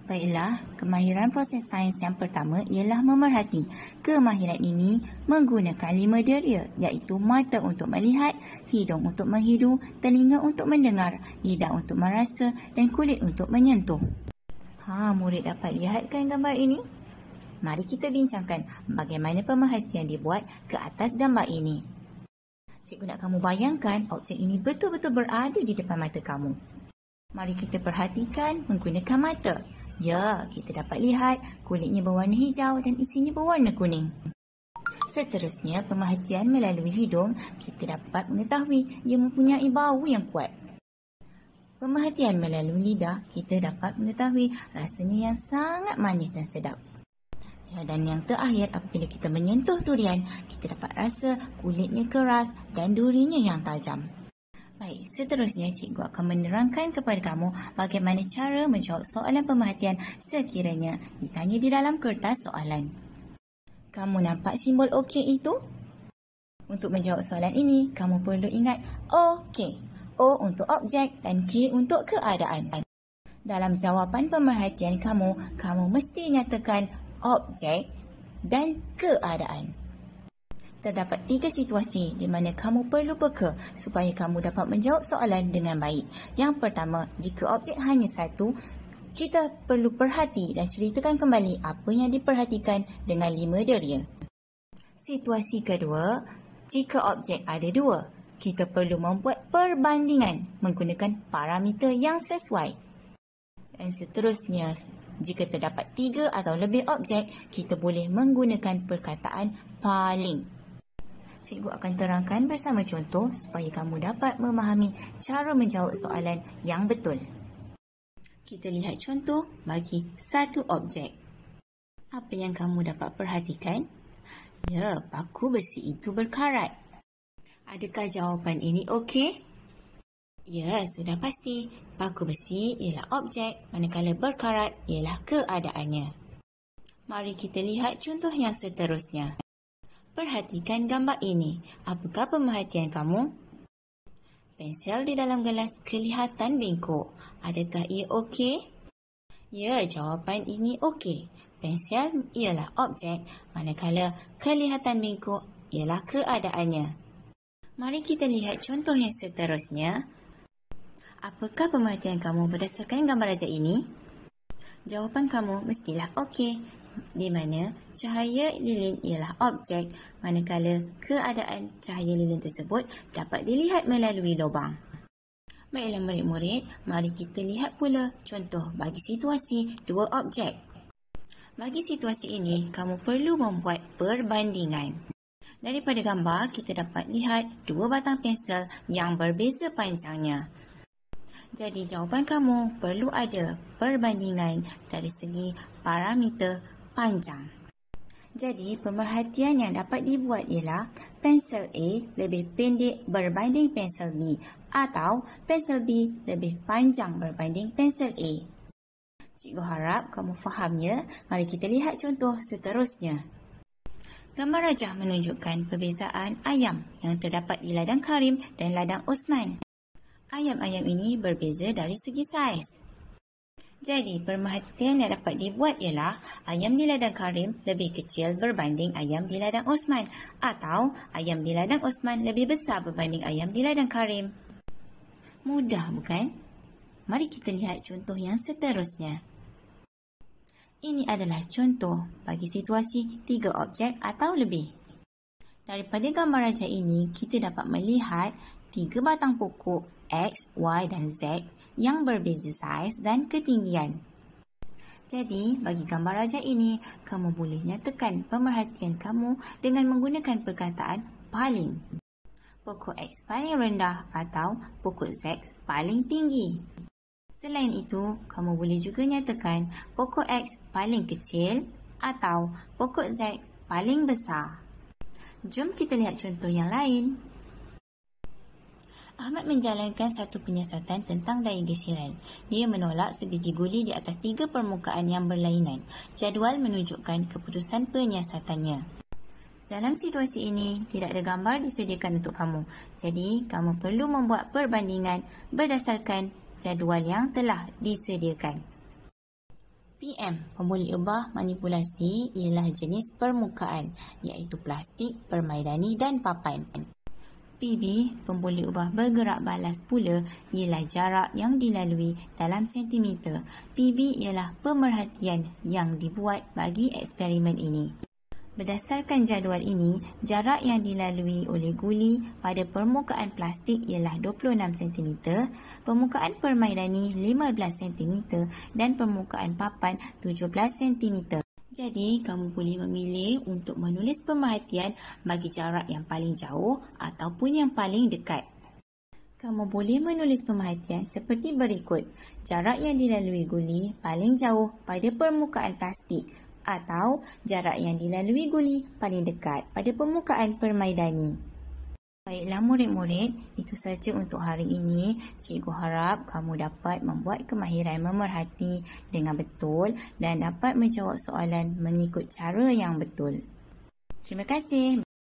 Baiklah, kemahiran proses sains yang pertama ialah memerhati. Kemahiran ini menggunakan 5 deria, iaitu mata untuk melihat, hidung untuk menghidu, telinga untuk mendengar, lidah untuk merasa dan kulit untuk menyentuh. Murid dapat lihat kan gambar ini? Mari kita bincangkan bagaimana pemerhatian dibuat ke atas gambar ini. Cikgu nak kamu bayangkan objek ini betul-betul berada di depan mata kamu. Mari kita perhatikan menggunakan mata. Ya, kita dapat lihat kulitnya berwarna hijau dan isinya berwarna kuning. Seterusnya, pemerhatian melalui hidung, kita dapat mengetahui ia mempunyai bau yang kuat. Pemerhatian melalui lidah, kita dapat mengetahui rasanya yang sangat manis dan sedap. Ya, dan yang terakhir, apabila kita menyentuh durian, kita dapat rasa kulitnya keras dan durinya yang tajam. Baik, seterusnya cikgu akan menerangkan kepada kamu bagaimana cara menjawab soalan pemerhatian sekiranya ditanya di dalam kertas soalan. Kamu nampak simbol OK itu? Untuk menjawab soalan ini, kamu perlu ingat OK. O untuk objek dan K untuk keadaan. Dalam jawapan pemerhatian kamu mesti nyatakan objek dan keadaan. Terdapat 3 situasi di mana kamu perlu peka supaya kamu dapat menjawab soalan dengan baik. Yang pertama, jika objek hanya satu, kita perlu perhati dan ceritakan kembali apa yang diperhatikan dengan 5 deria. Situasi kedua, jika objek ada 2, kita perlu membuat perbandingan menggunakan parameter yang sesuai. Dan seterusnya, jika terdapat 3 atau lebih objek, kita boleh menggunakan perkataan paling. Cikgu akan terangkan bersama contoh supaya kamu dapat memahami cara menjawab soalan yang betul. Kita lihat contoh bagi satu objek. Apa yang kamu dapat perhatikan? Ya, paku besi itu berkarat. Adakah jawapan ini okey? Ya, sudah pasti. Paku besi ialah objek, manakala berkarat ialah keadaannya. Mari kita lihat contoh yang seterusnya. Perhatikan gambar ini. Apakah pemerhatian kamu? Pensel di dalam gelas kelihatan bengkok. Adakah ia okey? Ya, jawapan ini okey. Pensel ialah objek, manakala kelihatan bengkok ialah keadaannya. Mari kita lihat contoh yang seterusnya. Apakah pemerhatian kamu berdasarkan gambar raja ini? Jawapan kamu mestilah okey, di mana cahaya lilin ialah objek, manakala keadaan cahaya lilin tersebut dapat dilihat melalui lubang. Baiklah murid-murid, mari kita lihat pula contoh bagi situasi 2 objek. Bagi situasi ini, kamu perlu membuat perbandingan. Daripada gambar, kita dapat lihat 2 batang pensel yang berbeza panjangnya. Jadi jawapan kamu perlu ada perbandingan dari segi parameter panjang. Jadi pemerhatian yang dapat dibuat ialah pensel A lebih pendek berbanding pensel B atau pensel B lebih panjang berbanding pensel A. Cikgu harap kamu faham ya. Mari kita lihat contoh seterusnya. Gambar rajah menunjukkan perbezaan ayam yang terdapat di ladang Karim dan ladang Osman. Ayam-ayam ini berbeza dari segi saiz. Jadi, pemerhatian yang dapat dibuat ialah ayam di ladang Karim lebih kecil berbanding ayam di ladang Osman atau ayam di ladang Osman lebih besar berbanding ayam di ladang Karim. Mudah bukan? Mari kita lihat contoh yang seterusnya. Ini adalah contoh bagi situasi 3 objek atau lebih. Daripada gambar raja ini, kita dapat melihat 3 batang pokok X, Y dan Z yang berbeza saiz dan ketinggian. Jadi, bagi gambar raja ini, kamu boleh nyatakan pemerhatian kamu dengan menggunakan perkataan paling. Pokok X paling rendah atau pokok Z paling tinggi. Selain itu, kamu boleh juga nyatakan pokok X paling kecil atau pokok Z paling besar. Jom kita lihat contoh yang lain. Ahmad menjalankan satu penyiasatan tentang daya gesiran. Dia menolak sebiji guli di atas 3 permukaan yang berlainan. Jadual menunjukkan keputusan penyiasatannya. Dalam situasi ini, tidak ada gambar disediakan untuk kamu. Jadi, kamu perlu membuat perbandingan berdasarkan jadual yang telah disediakan. PM, pembuli ubah manipulasi ialah jenis permukaan iaitu plastik, permaidani dan papan. PB, pembuli ubah bergerak balas pula ialah jarak yang dilalui dalam sentimeter. PB ialah pemerhatian yang dibuat bagi eksperimen ini. Berdasarkan jadual ini, jarak yang dilalui oleh guli pada permukaan plastik ialah 26 cm, permukaan permaidani 15 cm dan permukaan papan 17 cm. Jadi, kamu boleh memilih untuk menulis pemerhatian bagi jarak yang paling jauh ataupun yang paling dekat. Kamu boleh menulis pemerhatian seperti berikut. Jarak yang dilalui guli paling jauh pada permukaan plastik atau jarak yang dilalui guli paling dekat pada permukaan permaidani. Baiklah murid-murid, itu saja untuk hari ini. Cikgu harap kamu dapat membuat kemahiran memerhati dengan betul dan dapat menjawab soalan mengikut cara yang betul. Terima kasih.